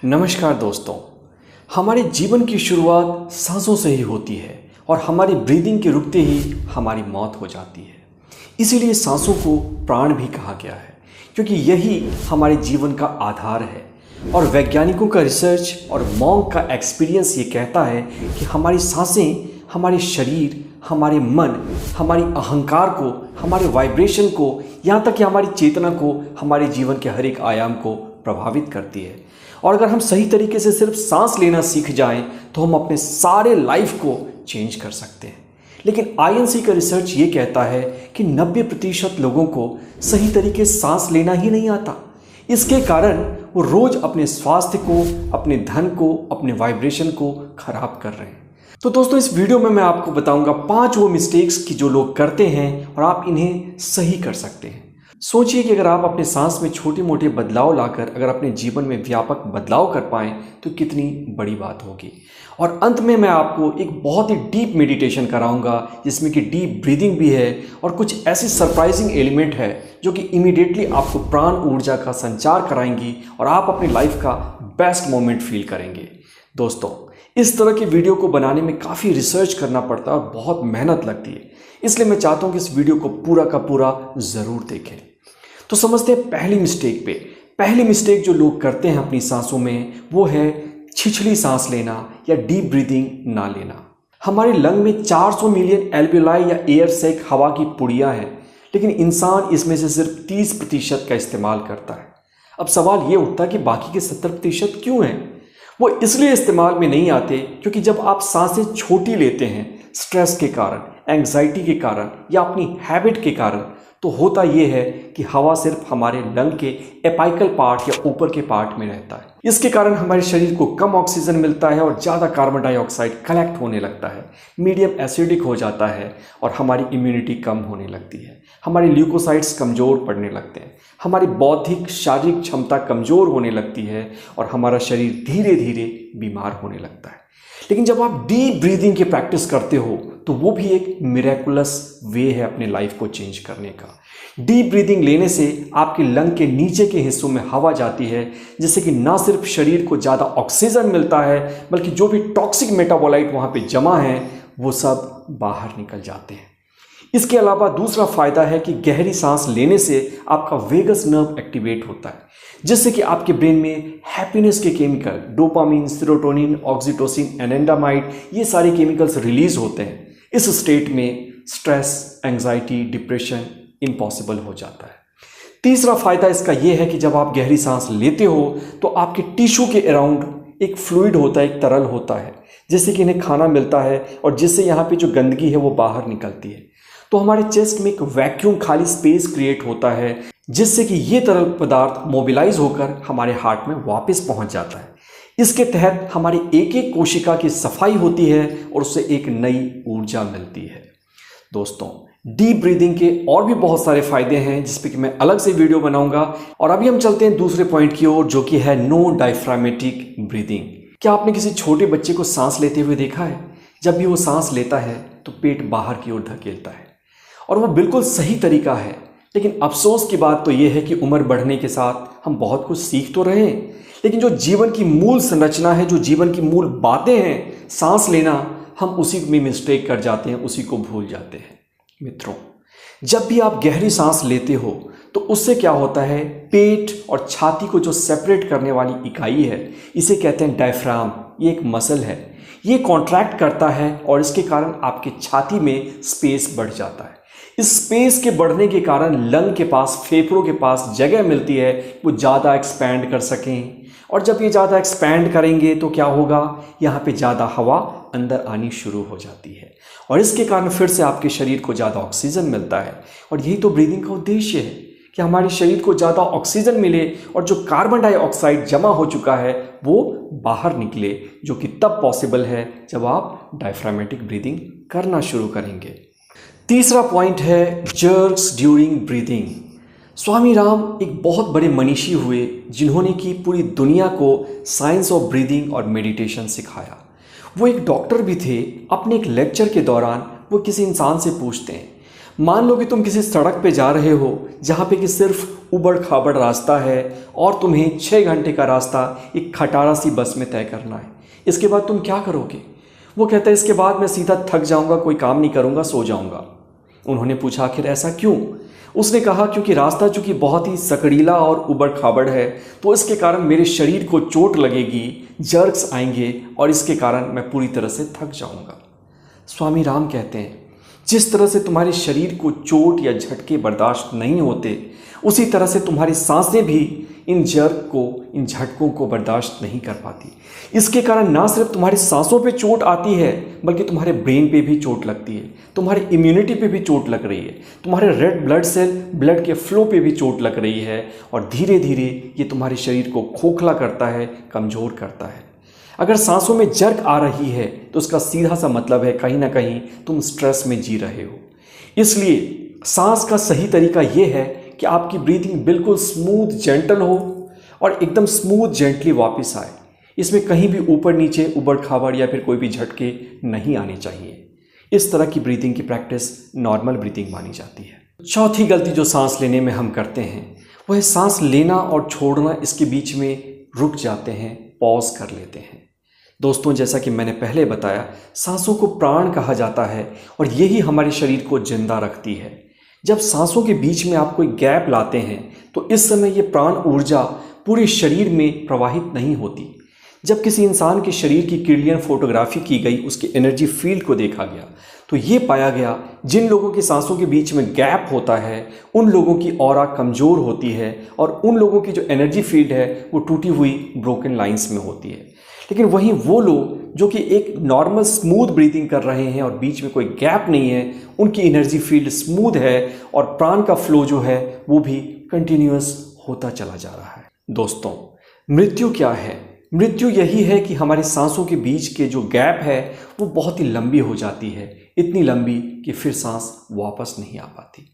नमस्कार दोस्तों। हमारे जीवन की शुरुआत सांसों से ही होती है और हमारी ब्रीदिंग के रुकते ही हमारी मौत हो जाती है। इसीलिए सांसों को प्राण भी कहा गया है, क्योंकि यही हमारे जीवन का आधार है। और वैज्ञानिकों का रिसर्च और मॉन्क का एक्सपीरियंस ये कहता है कि हमारी सांसें हमारे शरीर, हमारे मन, हमारी अहंकार को, हमारे वाइब्रेशन को, यहाँ तक कि हमारी चेतना को, हमारे जीवन के हर एक आयाम को प्रभावित करती है। और अगर हम सही तरीके से सिर्फ सांस लेना सीख जाएं तो हम अपने सारे लाइफ को चेंज कर सकते हैं। लेकिन आईएनसी का रिसर्च ये कहता है कि 90% लोगों को सही तरीके से सांस लेना ही नहीं आता। इसके कारण वो रोज अपने स्वास्थ्य को, अपने धन को, अपने वाइब्रेशन को खराब कर रहे हैं। तो दोस्तों, इस वीडियो में मैं आपको बताऊंगा 5 वो मिस्टेक्स की जो लोग करते हैं और आप इन्हें सही कर सकते हैं। सोचिए कि अगर आप अपने सांस में छोटे मोटे बदलाव लाकर अगर अपने जीवन में व्यापक बदलाव कर पाएं तो कितनी बड़ी बात होगी। और अंत में मैं आपको एक बहुत ही डीप मेडिटेशन कराऊंगा, जिसमें कि डीप ब्रीदिंग भी है और कुछ ऐसी सरप्राइजिंग एलिमेंट है जो कि इमीडिएटली आपको प्राण ऊर्जा का संचार कराएंगी और आप अपनी लाइफ का बेस्ट मोमेंट फील करेंगे। दोस्तों, इस तरह के वीडियो को बनाने में काफ़ी रिसर्च करना पड़ता है और बहुत मेहनत लगती है, इसलिए मैं चाहता हूं कि इस वीडियो को पूरा का पूरा ज़रूर देखें। तो समझते हैं पहली मिस्टेक पे। पहली मिस्टेक जो लोग करते हैं अपनी सांसों में वो है छिछली सांस लेना या डीप ब्रीदिंग ना लेना। हमारे लंग में 400 मिलियन एल्वियोलाई या एयर सैक हवा की पुड़ियाँ हैं, लेकिन इंसान इसमें से सिर्फ 30% का इस्तेमाल करता है। अब सवाल ये उठता है कि बाकी के 70% क्यों हैं? वो इसलिए इस्तेमाल में नहीं आते क्योंकि जब आप सांसें छोटी लेते हैं स्ट्रेस के कारण, एंग्जाइटी के कारण या अपनी हैबिट के कारण, तो होता यह है कि हवा सिर्फ हमारे लंग के एपाइकल पार्ट या ऊपर के पार्ट में रहता है। इसके कारण हमारे शरीर को कम ऑक्सीजन मिलता है और ज़्यादा कार्बन डाइऑक्साइड कलेक्ट होने लगता है, मीडियम एसिडिक हो जाता है और हमारी इम्यूनिटी कम होने लगती है। हमारे ल्यूकोसाइट्स कमज़ोर पड़ने लगते हैं, हमारी बौद्धिक शारीरिक क्षमता कमज़ोर होने लगती है और हमारा शरीर धीरे धीरे बीमार होने लगता है। लेकिन जब आप डीप ब्रीदिंग की प्रैक्टिस करते हो तो वो भी एक मिरेकुलस वे है अपने लाइफ को चेंज करने का। डीप ब्रीदिंग लेने से आपके लंग के नीचे के हिस्सों में हवा जाती है, जिससे कि ना सिर्फ शरीर को ज़्यादा ऑक्सीजन मिलता है बल्कि जो भी टॉक्सिक मेटाबोलाइट वहाँ पे जमा है वो सब बाहर निकल जाते हैं। इसके अलावा दूसरा फायदा है कि गहरी सांस लेने से आपका वेगस नर्व एक्टिवेट होता है, जिससे कि आपके ब्रेन में हैप्पीनेस के केमिकल डोपामिन, सेरोटोनिन, ऑक्सीटोसिन, एनेंडामाइड, ये सारे केमिकल्स रिलीज होते हैं। इस स्टेट में स्ट्रेस, एंग्जाइटी, डिप्रेशन इम्पॉसिबल हो जाता है। तीसरा फायदा इसका यह है कि जब आप गहरी सांस लेते हो तो आपके टिश्यू के अराउंड एक फ्लूइड होता है, एक तरल होता है, जिससे कि इन्हें खाना मिलता है और जिससे यहाँ पे जो गंदगी है वो बाहर निकलती है। तो हमारे चेस्ट में एक वैक्यूम खाली स्पेस क्रिएट होता है, जिससे कि ये तरल पदार्थ मोबिलाइज होकर हमारे हार्ट में वापस पहुंच जाता है। इसके तहत हमारी एक एक कोशिका की सफाई होती है और उससे एक नई ऊर्जा मिलती है। दोस्तों, डीप ब्रीदिंग के और भी बहुत सारे फायदे हैं जिस पे कि मैं अलग से वीडियो बनाऊंगा। और अभी हम चलते हैं दूसरे पॉइंट की ओर, जो कि है नो डायफ्रामेटिक ब्रीदिंग। क्या आपने किसी छोटे बच्चे को सांस लेते हुए देखा है? जब भी वो सांस लेता है तो पेट बाहर की ओर धकेलता है और वो बिल्कुल सही तरीका है। लेकिन अफसोस की बात तो ये है कि उम्र बढ़ने के साथ हम बहुत कुछ सीख तो रहे हैं, लेकिन जो जीवन की मूल संरचना है, जो जीवन की मूल बातें हैं, सांस लेना, हम उसी में मिस्टेक कर जाते हैं, उसी को भूल जाते हैं। मित्रों, जब भी आप गहरी सांस लेते हो तो उससे क्या होता है, पेट और छाती को जो सेपरेट करने वाली इकाई है, इसे कहते हैं डायफ्राम। ये एक मसल है, ये कॉन्ट्रैक्ट करता है और इसके कारण आपके छाती में स्पेस बढ़ जाता है। इस स्पेस के बढ़ने के कारण लंग के पास, फेफड़ों के पास जगह मिलती है, वो ज़्यादा एक्सपैंड कर सकें। और जब ये ज़्यादा एक्सपैंड करेंगे तो क्या होगा, यहाँ पे ज़्यादा हवा अंदर आनी शुरू हो जाती है और इसके कारण फिर से आपके शरीर को ज़्यादा ऑक्सीजन मिलता है। और यही तो ब्रीदिंग का उद्देश्य है कि हमारे शरीर को ज़्यादा ऑक्सीजन मिले और जो कार्बन डाइऑक्साइड जमा हो चुका है वो बाहर निकले, जो कि तब पॉसिबल है जब आप डायफ्रामेटिक ब्रीदिंग करना शुरू करेंगे। तीसरा पॉइंट है जर्क्स ड्यूरिंग ब्रीदिंग। स्वामी राम एक बहुत बड़े मनीषी हुए जिन्होंने की पूरी दुनिया को साइंस ऑफ ब्रीदिंग और मेडिटेशन सिखाया। वो एक डॉक्टर भी थे। अपने एक लेक्चर के दौरान वो किसी इंसान से पूछते हैं, मान लो कि तुम किसी सड़क पे जा रहे हो जहाँ पे कि सिर्फ उबड़ खाबड़ रास्ता है और तुम्हें 6 घंटे का रास्ता एक खटारा सी बस में तय करना है। इसके बाद तुम क्या करोगे? वो कहता है इसके बाद मैं सीधा थक जाऊंगा, कोई काम नहीं करूंगा, सो जाऊंगा। उन्होंने पूछा आखिर ऐसा क्यों? उसने कहा क्योंकि रास्ता चूंकि बहुत ही सकड़ीला और उबड़ खाबड़ है तो इसके कारण मेरे शरीर को चोट लगेगी, जर्क्स आएंगे और इसके कारण मैं पूरी तरह से थक जाऊंगा। स्वामी राम कहते हैं जिस तरह से तुम्हारे शरीर को चोट या झटके बर्दाश्त नहीं होते उसी तरह से तुम्हारी सांसें भी इन जर्क को, इन झटकों को बर्दाश्त नहीं कर पाती। इसके कारण ना सिर्फ तुम्हारी सांसों पे चोट आती है बल्कि तुम्हारे ब्रेन पे भी चोट लगती है, तुम्हारी इम्यूनिटी पे भी चोट लग रही है, तुम्हारे रेड ब्लड सेल, ब्लड के फ्लो पे भी चोट लग रही है और धीरे धीरे ये तुम्हारे शरीर को खोखला करता है, कमज़ोर करता है। अगर सांसों में जर्क आ रही है तो उसका सीधा सा मतलब है कहीं ना कहीं तुम स्ट्रेस में जी रहे हो। इसलिए सांस का सही तरीका यह है कि आपकी ब्रीथिंग बिल्कुल स्मूथ जेंटल हो और एकदम स्मूथ जेंटली वापस आए। इसमें कहीं भी ऊपर नीचे, उबड़ खाबड़ या फिर कोई भी झटके नहीं आने चाहिए। इस तरह की ब्रीथिंग की प्रैक्टिस नॉर्मल ब्रीथिंग मानी जाती है। चौथी गलती जो सांस लेने में हम करते हैं वह है सांस लेना और छोड़ना इसके बीच में रुक जाते हैं, पॉज कर लेते हैं। दोस्तों, जैसा कि मैंने पहले बताया, सांसों को प्राण कहा जाता है और यही हमारे शरीर को जिंदा रखती है। जब सांसों के बीच में आप कोई गैप लाते हैं तो इस समय ये प्राण ऊर्जा पूरे शरीर में प्रवाहित नहीं होती। जब किसी इंसान के शरीर की क्लियर फोटोग्राफी की गई, उसके एनर्जी फील्ड को देखा गया तो ये पाया गया जिन लोगों की सांसों के बीच में गैप होता है उन लोगों की ऑरा कमज़ोर होती है और उन लोगों की जो एनर्जी फील्ड है वो टूटी हुई ब्रोकन लाइंस में होती है। लेकिन वहीं वो लोग जो कि एक नॉर्मल स्मूथ ब्रीथिंग कर रहे हैं और बीच में कोई गैप नहीं है, उनकी एनर्जी फील्ड स्मूथ है और प्राण का फ्लो जो है वो भी कंटिन्यूअस होता चला जा रहा है। दोस्तों, मृत्यु क्या है? मृत्यु यही है कि हमारे सांसों के बीच के जो गैप है वो बहुत ही लंबी हो जाती है, इतनी लंबी कि फिर सांस वापस नहीं आ पाती।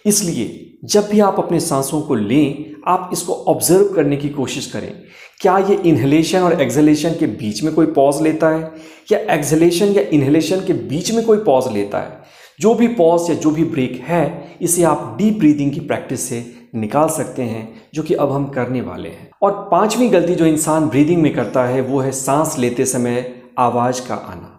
इसलिए जब भी आप अपने सांसों को लें, आप इसको ऑब्जर्व करने की कोशिश करें। क्या ये इन्हेलेशन और एक्सहेलेशन के बीच में कोई पॉज लेता है या एक्सहेलेशन या इन्हेलेशन के बीच में कोई पॉज लेता है? जो भी पॉज या जो भी ब्रेक है, इसे आप डीप ब्रीदिंग की प्रैक्टिस से निकाल सकते हैं, जो कि अब हम करने वाले हैं। और पांचवी गलती जो इंसान ब्रीदिंग में करता है वो है सांस लेते समय आवाज़ का आना।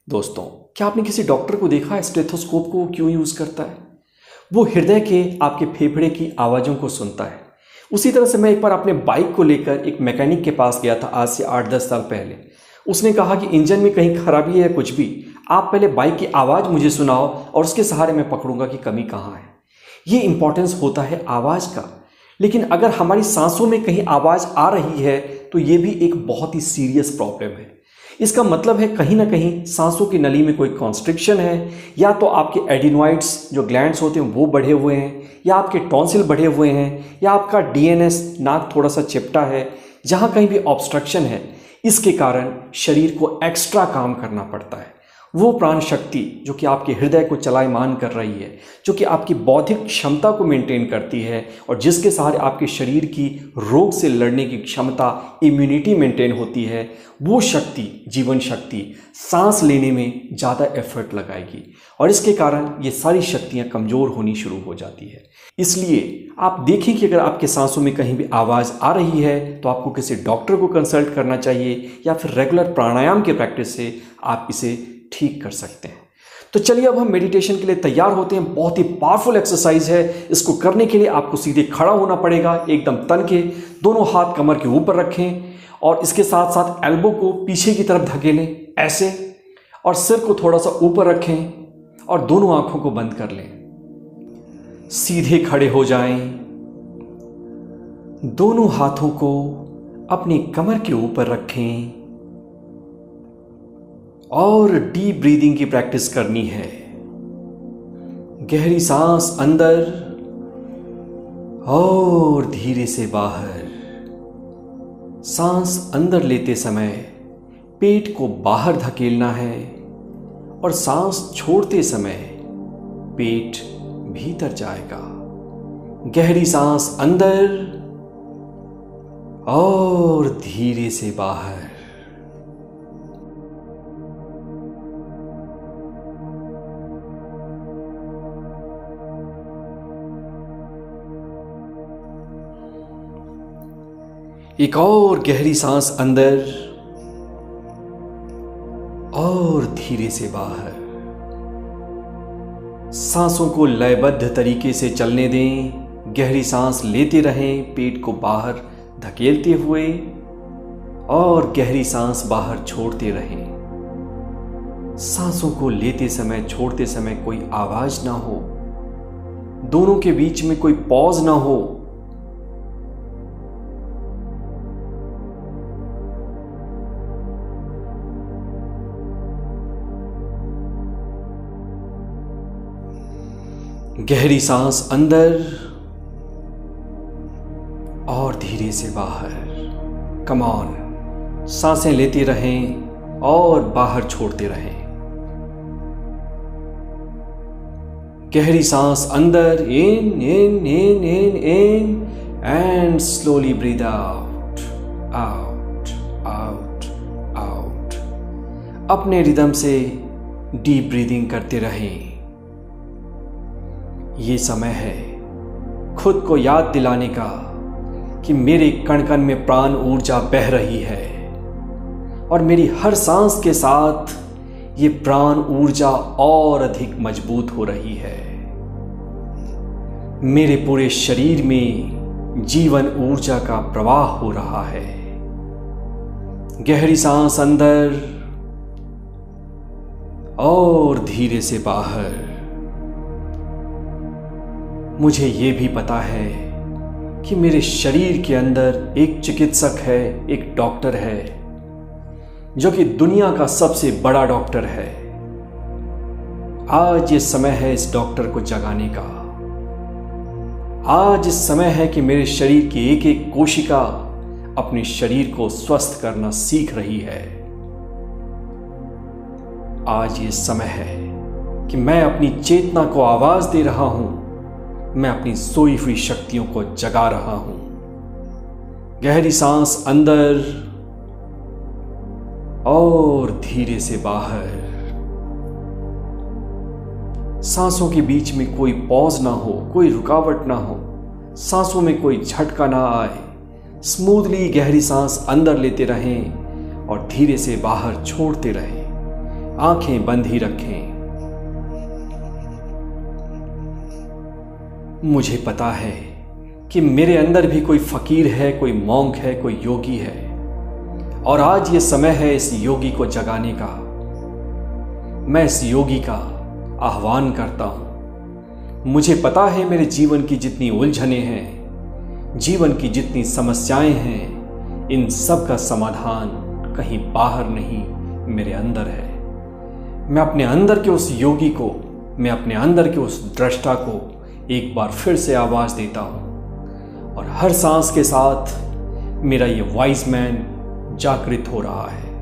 दोस्तों, क्या आपने किसी डॉक्टर को देखा है स्टेथोस्कोप को क्यों यूज़ करता है? वो हृदय के, आपके फेफड़े की आवाज़ों को सुनता है। उसी तरह से मैं एक बार अपने बाइक को लेकर एक मैकेनिक के पास गया था आज से 8-10 साल पहले। उसने कहा कि इंजन में कहीं खराबी है, कुछ भी, आप पहले बाइक की आवाज़ मुझे सुनाओ और उसके सहारे मैं पकड़ूंगा कि कमी कहाँ है। ये इंपॉर्टेंस होता है आवाज़ का। लेकिन अगर हमारी सांसों में कहीं आवाज़ आ रही है तो ये भी एक बहुत ही सीरियस प्रॉब्लम है। इसका मतलब है कहीं ना कहीं सांसों की नली में कोई कॉन्स्ट्रिक्शन है, या तो आपके एडिनोइड्स जो ग्लैंड्स होते हैं वो बढ़े हुए हैं, या आपके टॉन्सिल बढ़े हुए हैं, या आपका डीएनएस नाक थोड़ा सा चिपटा है। जहाँ कहीं भी ऑब्स्ट्रक्शन है, इसके कारण शरीर को एक्स्ट्रा काम करना पड़ता है। वो प्राण शक्ति जो कि आपके हृदय को चलायमान कर रही है, जो कि आपकी बौद्धिक क्षमता को मेंटेन करती है और जिसके सहारे आपके शरीर की रोग से लड़ने की क्षमता, इम्यूनिटी मेंटेन होती है, वो शक्ति, जीवन शक्ति, सांस लेने में ज़्यादा एफर्ट लगाएगी और इसके कारण ये सारी शक्तियाँ कमज़ोर होनी शुरू हो जाती है। इसलिए आप देखें कि अगर आपके सांसों में कहीं भी आवाज़ आ रही है तो आपको किसी डॉक्टर को कंसल्ट करना चाहिए या फिर रेगुलर प्राणायाम के प्रैक्टिस से आप इसे ठीक कर सकते हैं। तो चलिए अब हम मेडिटेशन के लिए तैयार होते हैं। बहुत ही पावरफुल एक्सरसाइज है। इसको करने के लिए आपको सीधे खड़ा होना पड़ेगा, एकदम तन के, दोनों हाथ कमर के ऊपर रखें और इसके साथ साथ एल्बो को पीछे की तरफ धकेलें ऐसे, और सिर को थोड़ा सा ऊपर रखें और दोनों आंखों को बंद कर लें। सीधे खड़े हो जाएं, दोनों हाथों को अपनी कमर के ऊपर रखें और डीप ब्रीदिंग की प्रैक्टिस करनी है। गहरी सांस अंदर और धीरे से बाहर। सांस अंदर लेते समय पेट को बाहर धकेलना है और सांस छोड़ते समय पेट भीतर जाएगा। गहरी सांस अंदर और धीरे से बाहर। एक और गहरी सांस अंदर और धीरे से बाहर। सांसों को लयबद्ध तरीके से चलने दें। गहरी सांस लेते रहें, पेट को बाहर धकेलते हुए, और गहरी सांस बाहर छोड़ते रहें। सांसों को लेते समय, छोड़ते समय कोई आवाज ना हो, दोनों के बीच में कोई पॉज ना हो। गहरी सांस अंदर और धीरे से बाहर। कम ऑन, सांसें लेते रहें और बाहर छोड़ते रहें। गहरी सांस अंदर, in in in in in and slowly breathe out out out out. अपने रिदम से डीप ब्रीदिंग करते रहें। ये समय है खुद को याद दिलाने का कि मेरे कण कण में प्राण ऊर्जा बह रही है और मेरी हर सांस के साथ ये प्राण ऊर्जा और अधिक मजबूत हो रही है। मेरे पूरे शरीर में जीवन ऊर्जा का प्रवाह हो रहा है। गहरी सांस अंदर और धीरे से बाहर। मुझे ये भी पता है कि मेरे शरीर के अंदर एक चिकित्सक है, एक डॉक्टर है, जो कि दुनिया का सबसे बड़ा डॉक्टर है। आज ये समय है इस डॉक्टर को जगाने का। आज इस समय है कि मेरे शरीर की एक एक कोशिका अपने शरीर को स्वस्थ करना सीख रही है। आज ये समय है कि मैं अपनी चेतना को आवाज दे रहा हूं। मैं अपनी सोई हुई शक्तियों को जगा रहा हूं। गहरी सांस अंदर और धीरे से बाहर। सांसों के बीच में कोई पॉज ना हो, कोई रुकावट ना हो, सांसों में कोई झटका ना आए। स्मूथली गहरी सांस अंदर लेते रहें और धीरे से बाहर छोड़ते रहें। आंखें बंद ही रखें। मुझे पता है कि मेरे अंदर भी कोई फकीर है, कोई मॉन्क है, कोई योगी है, और आज ये समय है इस योगी को जगाने का। मैं इस योगी का आह्वान करता हूं। मुझे पता है मेरे जीवन की जितनी उलझनें हैं, जीवन की जितनी समस्याएं हैं, इन सब का समाधान कहीं बाहर नहीं, मेरे अंदर है। मैं अपने अंदर के उस योगी को, मैं अपने अंदर के उस दृष्टा को एक बार फिर से आवाज देता हूं, और हर सांस के साथ मेरा ये वाइज मैन जागृत हो रहा है।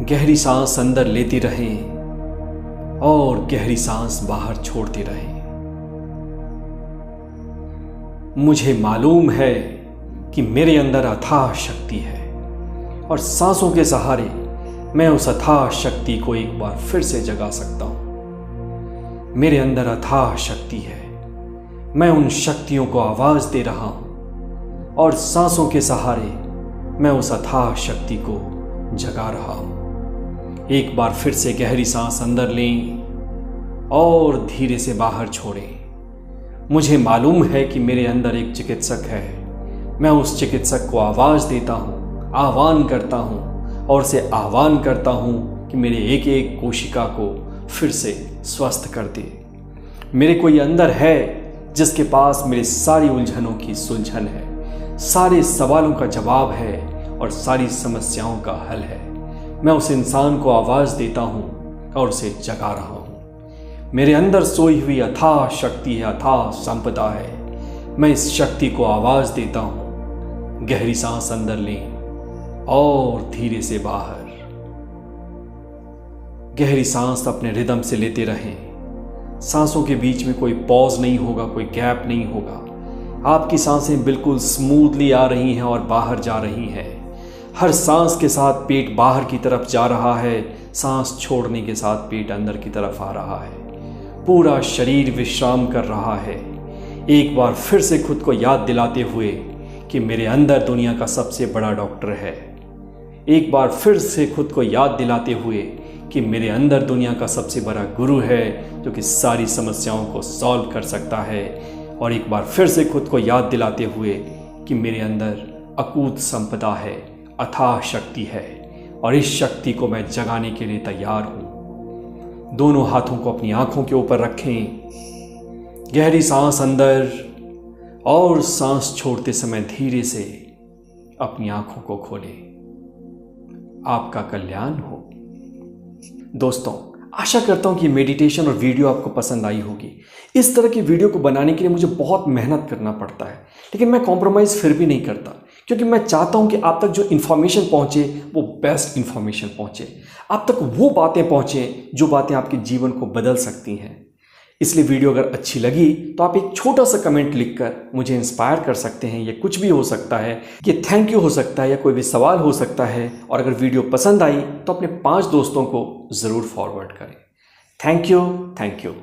गहरी सांस अंदर लेते रहें और गहरी सांस बाहर छोड़ते रहें। मुझे मालूम है कि मेरे अंदर अथाह शक्ति है, और सांसों के सहारे मैं उस अथाह शक्ति को एक बार फिर से जगा सकता हूं। मेरे अंदर अथाह शक्ति है। मैं उन शक्तियों को आवाज दे रहा हूं, और सांसों के सहारे मैं उस अथाह शक्ति को जगा रहा हूं। एक बार फिर से गहरी सांस अंदर लें और धीरे से बाहर छोड़ें। मुझे मालूम है कि मेरे अंदर एक चिकित्सक है। मैं उस चिकित्सक को आवाज देता हूं, आह्वान करता हूं, और से आह्वान करता हूं कि मेरे एक एक कोशिका को फिर से स्वस्थ कर दे। मेरे कोई अंदर है जिसके पास मेरे सारी उलझनों की सुलझन है, सारे सवालों का जवाब है और सारी समस्याओं का हल है। मैं उस इंसान को आवाज देता हूं और उसे जगा रहा हूं। मेरे अंदर सोई हुई अथाह शक्ति है, अथाह संपदा है। मैं इस शक्ति को आवाज देता हूं। गहरी सांस अंदर लें और धीरे से बाहर। गहरी सांस अपने रिदम से लेते रहें। सांसों के बीच में कोई पॉज नहीं होगा, कोई गैप नहीं होगा। आपकी सांसें बिल्कुल स्मूथली आ रही हैं और बाहर जा रही हैं। हर सांस के साथ पेट बाहर की तरफ जा रहा है, सांस छोड़ने के साथ पेट अंदर की तरफ आ रहा है। पूरा शरीर विश्राम कर रहा है। एक बार फिर से खुद को याद दिलाते हुए कि मेरे अंदर दुनिया का सबसे बड़ा डॉक्टर है। एक बार फिर से खुद को याद दिलाते हुए कि मेरे अंदर दुनिया का सबसे बड़ा गुरु है जो कि सारी समस्याओं को सॉल्व कर सकता है। और एक बार फिर से खुद को याद दिलाते हुए कि मेरे अंदर अकूत संपदा है, अथाह शक्ति है और इस शक्ति को मैं जगाने के लिए तैयार हूं। दोनों हाथों को अपनी आंखों के ऊपर रखें, गहरी सांस अंदर और सांस छोड़ते समय धीरे से अपनी आंखों को खोलें। आपका कल्याण हो। दोस्तों, आशा करता हूं कि मेडिटेशन और वीडियो आपको पसंद आई होगी। इस तरह की वीडियो को बनाने के लिए मुझे बहुत मेहनत करना पड़ता है, लेकिन मैं कॉम्प्रोमाइज़ फिर भी नहीं करता, क्योंकि मैं चाहता हूं कि आप तक जो इन्फॉर्मेशन पहुंचे वो बेस्ट इन्फॉर्मेशन पहुंचे, आप तक वो बातें पहुंचे जो बातें आपके जीवन को बदल सकती हैं। इसलिए वीडियो अगर अच्छी लगी तो आप एक छोटा सा कमेंट लिखकर मुझे इंस्पायर कर सकते हैं। ये कुछ भी हो सकता है, ये थैंक यू हो सकता है या कोई भी सवाल हो सकता है। और अगर वीडियो पसंद आई तो अपने 5 दोस्तों को ज़रूर फॉरवर्ड करें। Thank you.